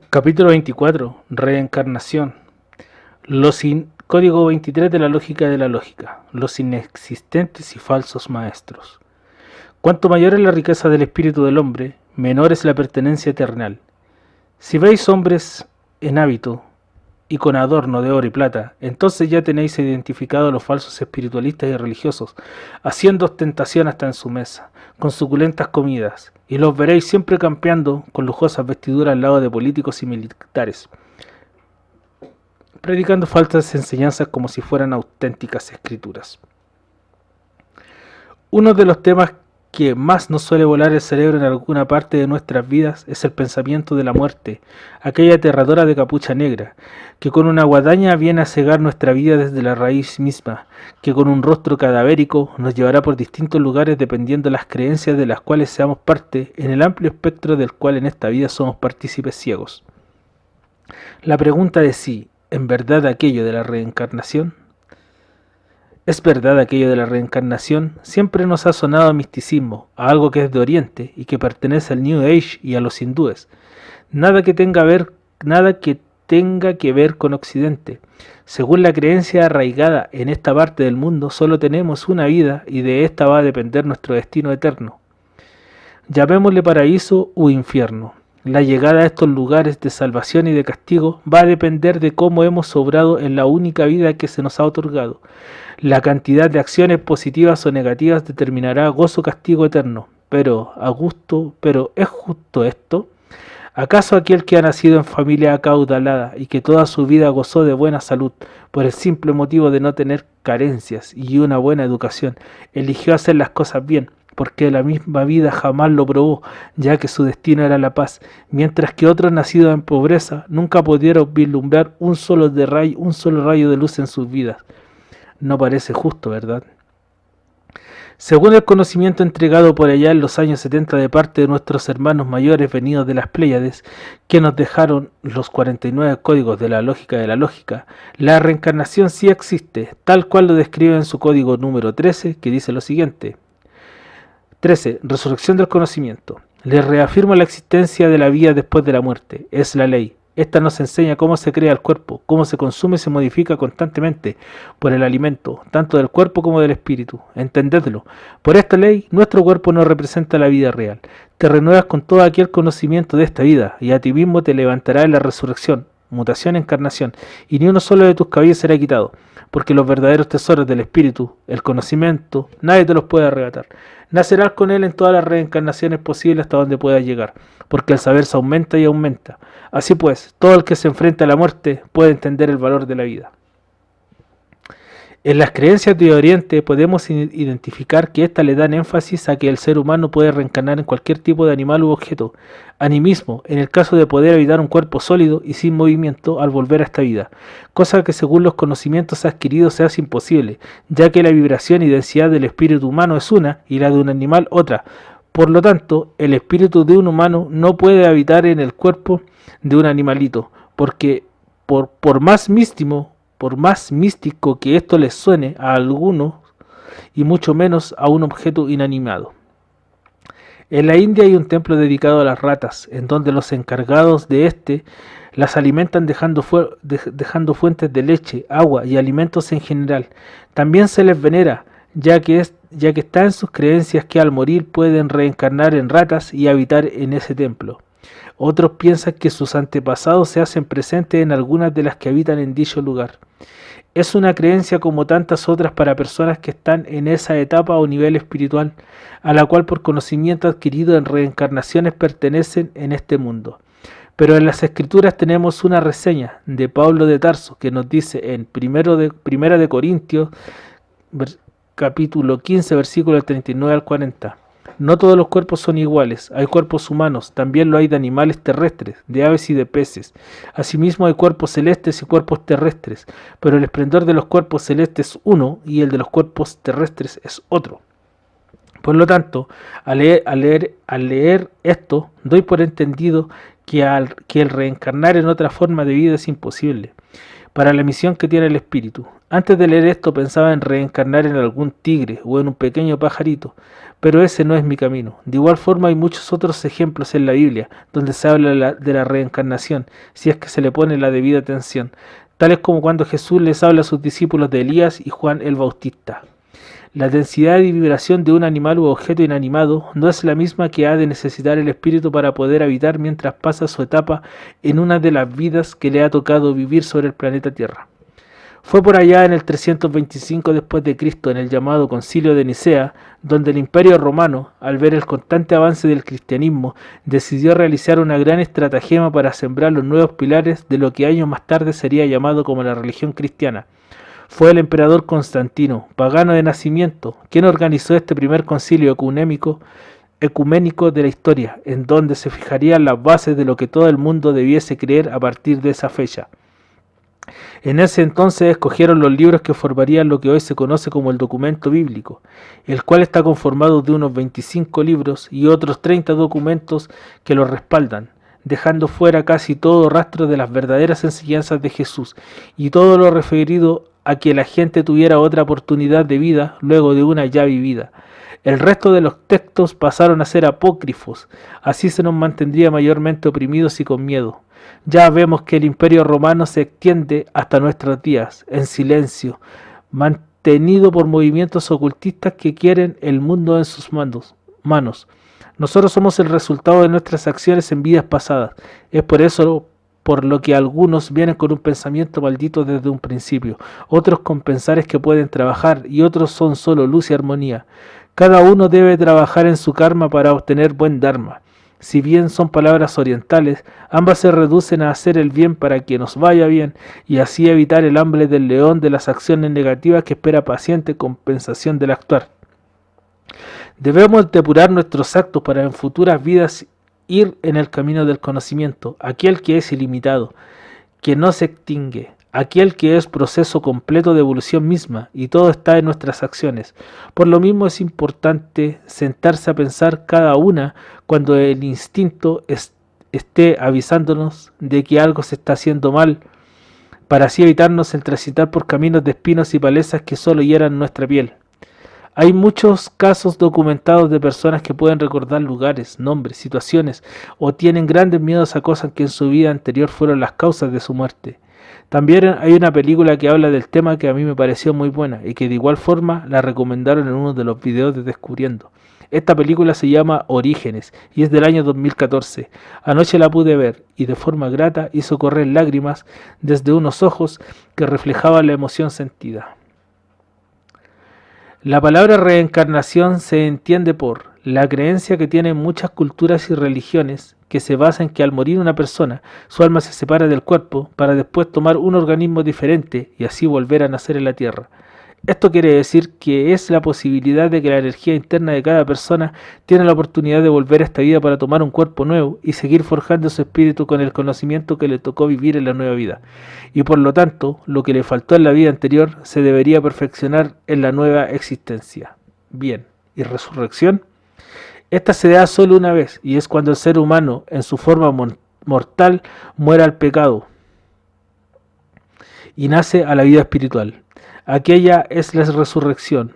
Capítulo 24. Reencarnación. Código 23 de la lógica. Los inexistentes y falsos maestros. Cuanto mayor es la riqueza del espíritu del hombre, menor es la pertenencia terrenal. Si veis hombres en hábito y con adorno de oro y plata, entonces ya tenéis identificado a los falsos espiritualistas y religiosos, haciendo ostentación hasta en su mesa, con suculentas comidas, y los veréis siempre campeando con lujosas vestiduras al lado de políticos y militares, predicando falsas enseñanzas como si fueran auténticas escrituras. Uno de los temas que más nos suele volar el cerebro en alguna parte de nuestras vidas es el pensamiento de la muerte, aquella aterradora de capucha negra, que con una guadaña viene a cegar nuestra vida desde la raíz misma, que con un rostro cadavérico nos llevará por distintos lugares dependiendo de las creencias de las cuales seamos parte en el amplio espectro del cual en esta vida somos partícipes ciegos. La pregunta de si, ¿en verdad aquello de la reencarnación? ¿Es verdad aquello de la reencarnación? Siempre nos ha sonado a misticismo, a algo que es de Oriente y que pertenece al New Age y a los hindúes. Nada que tenga que ver con Occidente. Según la creencia arraigada en esta parte del mundo, solo tenemos una vida y de esta va a depender nuestro destino eterno. Llamémosle paraíso u infierno. La llegada a estos lugares de salvación y de castigo va a depender de cómo hemos obrado en la única vida que se nos ha otorgado. La cantidad de acciones positivas o negativas determinará gozo o castigo eterno. Pero ¿es justo esto? ¿Acaso aquel que ha nacido en familia acaudalada y que toda su vida gozó de buena salud por el simple motivo de no tener carencias y una buena educación, eligió hacer las cosas bien, porque la misma vida jamás lo probó, ya que su destino era la paz, mientras que otros nacidos en pobreza nunca pudieron vislumbrar un solo rayo de luz en sus vidas? No parece justo, ¿verdad? Según el conocimiento entregado por allá en los años 70 de parte de nuestros hermanos mayores venidos de las Pléyades, que nos dejaron los 49 códigos de la lógica, la reencarnación sí existe, tal cual lo describe en su código número 13, que dice lo siguiente. 13. Resurrección del conocimiento. Les reafirmo la existencia de la vida después de la muerte. Es la ley. Esta nos enseña cómo se crea el cuerpo, cómo se consume y se modifica constantemente por el alimento, tanto del cuerpo como del espíritu. Entendedlo. Por esta ley, nuestro cuerpo no representa la vida real. Te renuevas con todo aquel conocimiento de esta vida, y a ti mismo te levantará en la resurrección, mutación, encarnación, y ni uno solo de tus cabellos será quitado, porque los verdaderos tesoros del espíritu, el conocimiento, nadie te los puede arrebatar. Nacerás con él en todas las reencarnaciones posibles hasta donde puedas llegar, porque el saber se aumenta y aumenta. Así pues, todo el que se enfrenta a la muerte puede entender el valor de la vida. En las creencias de Oriente podemos identificar que éstas le dan énfasis a que el ser humano puede reencarnar en cualquier tipo de animal u objeto, animismo, en el caso de poder habitar un cuerpo sólido y sin movimiento al volver a esta vida, cosa que según los conocimientos adquiridos se hace imposible, ya que la vibración y densidad del espíritu humano es una y la de un animal otra. Por lo tanto, el espíritu de un humano no puede habitar en el cuerpo de un animalito, porque por más místico que esto les suene a algunos, y mucho menos a un objeto inanimado. En la India hay un templo dedicado a las ratas, en donde los encargados de este las alimentan dejando fuentes de leche, agua y alimentos en general. También se les venera, ya que está en sus creencias que al morir pueden reencarnar en ratas y habitar en ese templo. Otros piensan que sus antepasados se hacen presentes en algunas de las que habitan en dicho lugar. Es una creencia como tantas otras para personas que están en esa etapa o nivel espiritual, a la cual por conocimiento adquirido en reencarnaciones pertenecen en este mundo. Pero en las escrituras tenemos una reseña de Pablo de Tarso que nos dice en Primera de Corintios, capítulo 15, versículos 39 al 40. No todos los cuerpos son iguales, hay cuerpos humanos, también lo hay de animales terrestres, de aves y de peces. Asimismo hay cuerpos celestes y cuerpos terrestres, pero el esplendor de los cuerpos celestes es uno y el de los cuerpos terrestres es otro. Por lo tanto, al leer esto, doy por entendido que el reencarnar en otra forma de vida es imposible. para la misión que tiene el espíritu. Antes de leer esto pensaba en reencarnar en algún tigre o en un pequeño pajarito, pero ese no es mi camino. De igual forma hay muchos otros ejemplos en la Biblia donde se habla de la reencarnación, si es que se le pone la debida atención, tales como cuando Jesús les habla a sus discípulos de Elías y Juan el Bautista. La densidad y vibración de un animal u objeto inanimado no es la misma que ha de necesitar el espíritu para poder habitar mientras pasa su etapa en una de las vidas que le ha tocado vivir sobre el planeta Tierra. Fue por allá en el 325 después de Cristo, en el llamado Concilio de Nicea, donde el Imperio Romano, al ver el constante avance del cristianismo, decidió realizar una gran estratagema para sembrar los nuevos pilares de lo que años más tarde sería llamado como la religión cristiana. Fue el emperador Constantino, pagano de nacimiento, quien organizó este primer concilio ecuménico de la historia, en donde se fijarían las bases de lo que todo el mundo debiese creer a partir de esa fecha. En ese entonces escogieron los libros que formarían lo que hoy se conoce como el documento bíblico, el cual está conformado de unos 25 libros y otros 30 documentos que lo respaldan, dejando fuera casi todo rastro de las verdaderas enseñanzas de Jesús y todo lo referido a que la gente tuviera otra oportunidad de vida luego de una ya vivida. El resto de los textos pasaron a ser apócrifos, así se nos mantendría mayormente oprimidos y con miedo. Ya vemos que el Imperio Romano se extiende hasta nuestros días, en silencio, mantenido por movimientos ocultistas que quieren el mundo en sus manos. Nosotros somos el resultado de nuestras acciones en vidas pasadas. Es por eso por lo que algunos vienen con un pensamiento maldito desde un principio, otros con pensares que pueden trabajar y otros son solo luz y armonía. Cada uno debe trabajar en su karma para obtener buen dharma. Si bien son palabras orientales, ambas se reducen a hacer el bien para que nos vaya bien y así evitar el hambre del león de las acciones negativas que espera paciente compensación del actuar. Debemos depurar nuestros actos para en futuras vidas ir en el camino del conocimiento, aquel que es ilimitado, que no se extingue, aquel que es proceso completo de evolución misma, y todo está en nuestras acciones. Por lo mismo es importante sentarse a pensar cada una cuando el instinto esté avisándonos de que algo se está haciendo mal, para así evitarnos el transitar por caminos de espinos y malezas que solo hieran nuestra piel. Hay muchos casos documentados de personas que pueden recordar lugares, nombres, situaciones o tienen grandes miedos a cosas que en su vida anterior fueron las causas de su muerte. También hay una película que habla del tema que a mí me pareció muy buena y que de igual forma la recomendaron en uno de los videos de Descubriendo. Esta película se llama Orígenes y es del año 2014. Anoche la pude ver y de forma grata hizo correr lágrimas desde unos ojos que reflejaban la emoción sentida. La palabra reencarnación se entiende por la creencia que tienen muchas culturas y religiones que se basa en que al morir una persona, su alma se separa del cuerpo para después tomar un organismo diferente y así volver a nacer en la tierra. Esto quiere decir que es la posibilidad de que la energía interna de cada persona tiene la oportunidad de volver a esta vida para tomar un cuerpo nuevo y seguir forjando su espíritu con el conocimiento que le tocó vivir en la nueva vida. Y por lo tanto, lo que le faltó en la vida anterior se debería perfeccionar en la nueva existencia. Bien, ¿y resurrección? Esta se da solo una vez y es cuando el ser humano en su forma mortal muere al pecado y nace a la vida espiritual. Aquella es la resurrección,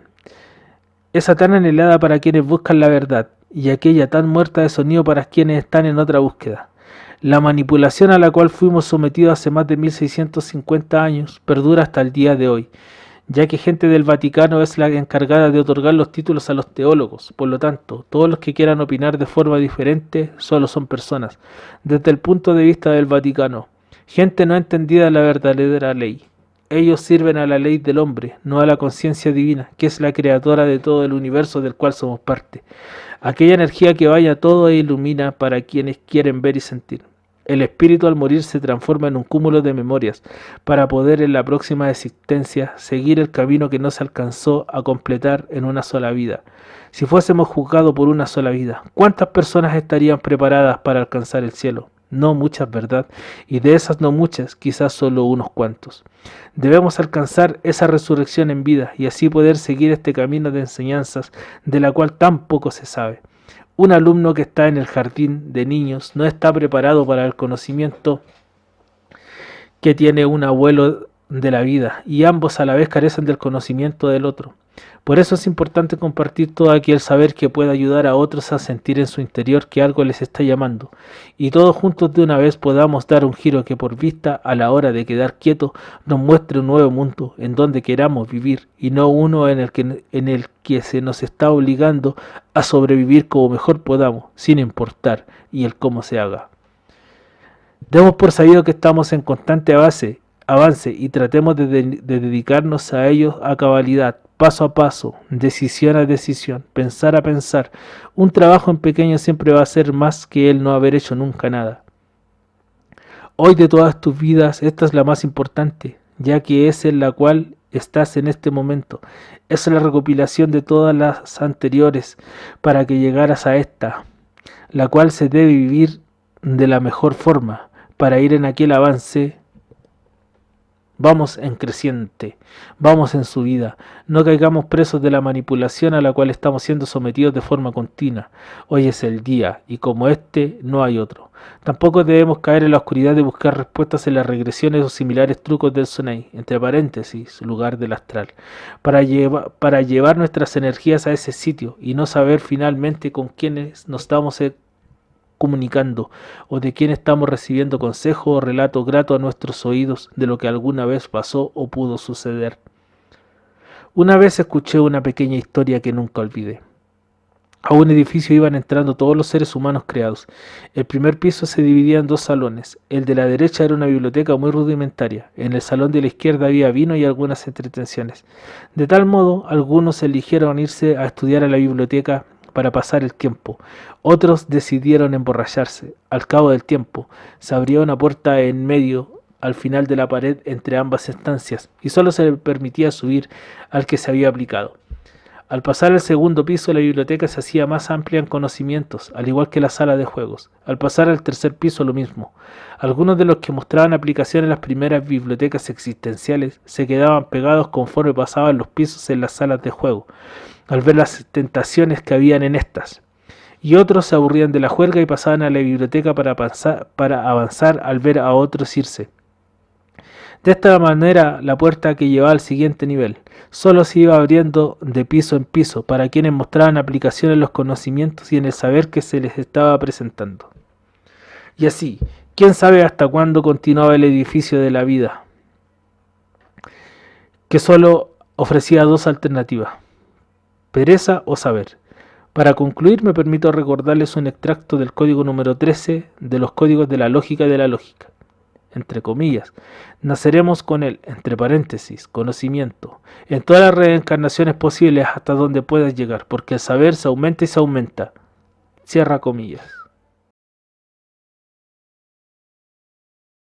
esa tan anhelada para quienes buscan la verdad, y aquella tan muerta de sonido para quienes están en otra búsqueda. La manipulación a la cual fuimos sometidos hace más de 1650 años perdura hasta el día de hoy, ya que gente del Vaticano es la encargada de otorgar los títulos a los teólogos. Por lo tanto, todos los que quieran opinar de forma diferente solo son personas, desde el punto de vista del Vaticano, gente no entendida de la verdadera ley. Ellos sirven a la ley del hombre, no a la conciencia divina, que es la creadora de todo el universo del cual somos parte. Aquella energía que vaya todo e ilumina para quienes quieren ver y sentir. El espíritu al morir se transforma en un cúmulo de memorias, para poder en la próxima existencia seguir el camino que no se alcanzó a completar en una sola vida. Si fuésemos juzgados por una sola vida, ¿cuántas personas estarían preparadas para alcanzar el cielo? No muchas, ¿verdad? Y de esas no muchas, quizás solo unos cuantos. Debemos alcanzar esa resurrección en vida y así poder seguir este camino de enseñanzas de la cual tan poco se sabe. Un alumno que está en el jardín de niños no está preparado para el conocimiento que tiene un abuelo de la vida y ambos a la vez carecen del conocimiento del otro. Por eso es importante compartir todo aquel saber que pueda ayudar a otros a sentir en su interior que algo les está llamando, y todos juntos de una vez podamos dar un giro que por vista a la hora de quedar quietos nos muestre un nuevo mundo en donde queramos vivir y no uno en el que se nos está obligando a sobrevivir como mejor podamos, sin importar y el cómo se haga. Demos por sabido que estamos en constante avance y tratemos de dedicarnos a ello a cabalidad, paso a paso, decisión a decisión, pensar a pensar. Un trabajo en pequeño siempre va a ser más que el no haber hecho nunca nada. Hoy de todas tus vidas, esta es la más importante, ya que es en la cual estás en este momento. Es la recopilación de todas las anteriores para que llegaras a esta, la cual se debe vivir de la mejor forma para ir en aquel avance. Vamos en creciente, vamos en subida, no caigamos presos de la manipulación a la cual estamos siendo sometidos de forma continua. Hoy es el día, y como este no hay otro. Tampoco debemos caer en la oscuridad de buscar respuestas en las regresiones o similares trucos del Sonei, entre paréntesis, lugar del astral, para llevar nuestras energías a ese sitio y no saber finalmente con quiénes nos estamos comunicando o de quién estamos recibiendo consejo o relato grato a nuestros oídos de lo que alguna vez pasó o pudo suceder. Una vez escuché una pequeña historia que nunca olvidé. A un edificio iban entrando todos los seres humanos creados. El primer piso se dividía en dos salones. El de la derecha era una biblioteca muy rudimentaria. En el salón de la izquierda había vino y algunas entretenciones. De tal modo, algunos eligieron irse a estudiar a la biblioteca para pasar el tiempo. Otros decidieron emborracharse. Al cabo del tiempo, se abrió una puerta en medio, al final de la pared entre ambas estancias, y solo se le permitía subir al que se había aplicado. Al pasar al segundo piso, la biblioteca se hacía más amplia en conocimientos, al igual que la sala de juegos. Al pasar al tercer piso, lo mismo. Algunos de los que mostraban aplicación en las primeras bibliotecas existenciales se quedaban pegados conforme pasaban los pisos en las salas de juego, al ver las tentaciones que habían en estas. Y otros se aburrían de la juerga y pasaban a la biblioteca para avanzar al ver a otros irse. De esta manera, la puerta que llevaba al siguiente nivel solo se iba abriendo de piso en piso para quienes mostraban aplicación en los conocimientos y en el saber que se les estaba presentando. Y así, quién sabe hasta cuándo continuaba el edificio de la vida, que solo ofrecía dos alternativas: pereza o saber. Para concluir, me permito recordarles un extracto del código número 13 de los códigos de la lógica de la lógica. Entre comillas, naceremos con él, entre paréntesis, conocimiento, en todas las reencarnaciones posibles hasta donde puedas llegar, porque el saber se aumenta y se aumenta. Cierra comillas.